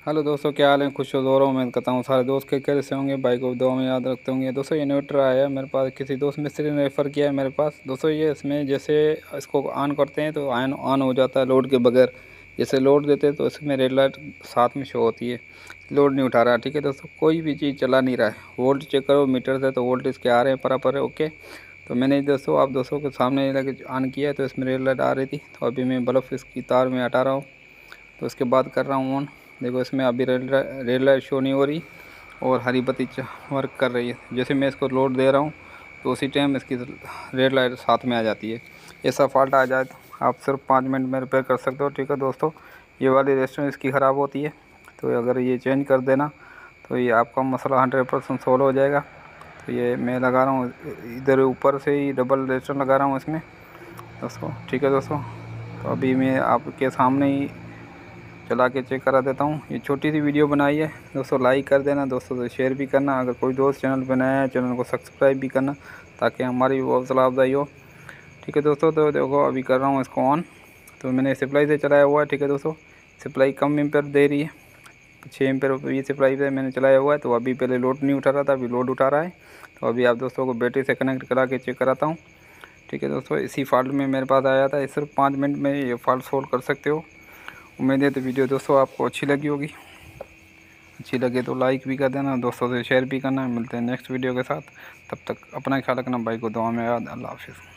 Hello दोस्तों, क्या हाल है। खुश हो रहा हूँ। मैं कहता हूँ सारे दोस्त के कैसे होंगे, भाई को दुआ में याद रखते होंगे। दोस्तों ये इन्वर्टर आया है मेरे पास, किसी दोस्त मिस्त्री ने रेफ़र किया है मेरे पास। दोस्तों ये इसमें जैसे इसको ऑन करते हैं तो ऑन हो जाता है लोड के बगैर। जैसे लोड देते हैं तो इसमें रेड लाइट साथ में शो होती है। लोड नहीं उठा रहा। ठीक है दोस्तों, कोई भी चीज़ चला नहीं रहा है। वोल्ट चेक करो मीटर से तो वोल्ट इसके आ रहे हैं बराबर है। ओके, तो मैंने दोस्तों आप दोस्तों के सामने लगे ऑन किया है तो इसमें रेड लाइट आ रही थी। तो अभी मैं बल्ब इसकी तार में हटा रहा हूँ, तो उसके बाद कर रहा हूँ ऑन। देखो इसमें अभी रेड लाइट शो नहीं हो रही और हरी बत्ती वर्क कर रही है। जैसे मैं इसको लोड दे रहा हूँ तो उसी टाइम इसकी रेड लाइट साथ में आ जाती है। ऐसा फॉल्ट आ जाए तो आप सिर्फ 5 मिनट में रिपेयर कर सकते हो। ठीक है दोस्तों, ये वाली रेस्टोरेंट इसकी ख़राब होती है, तो अगर ये चेंज कर देना तो ये आपका मसला 100% सोल्व हो जाएगा। तो ये मैं लगा रहा हूँ इधर ऊपर से ही डबल रेस्टोरेंट लगा रहा हूँ इसमें दोस्तों। ठीक है दोस्तों, तो अभी मैं आपके सामने ही चला के चेक करा देता हूँ। ये छोटी सी वीडियो बनाई है दोस्तों, लाइक कर देना दोस्तों, से शेयर भी करना। अगर कोई दोस्त चैनल पर नया है चैनल को सब्सक्राइब भी करना ताकि हमारी हौसला अफजाई हो। ठीक है दोस्तों, तो देखो अभी कर रहा हूँ इसको ऑन। तो मैंने सप्लाई से चलाया हुआ है। ठीक है दोस्तों, सप्लाई कम एम्पेयर दे रही है, 6 एम्पेयर ये सप्लाई से मैंने चलाया हुआ है। तो अभी पहले लोड नहीं उठा रहा था, अभी लोड उठा रहा है। तो अभी आप दोस्तों को बैटरी से कनेक्ट करा के चेक कराता हूँ। ठीक है दोस्तों, इसी फॉल्ट में मेरे पास आया था। सिर्फ 5 मिनट में ये फॉल्ट सोल्व कर सकते हो। उम्मीद है तो वीडियो दोस्तों आपको अच्छी लगी होगी। अच्छी लगे तो लाइक भी कर देना, दोस्तों से शेयर भी करना। मिलते हैं नेक्स्ट वीडियो के साथ। तब तक अपना ख्याल रखना, भाई को दुआ में याद। अल्लाह हाफिज़।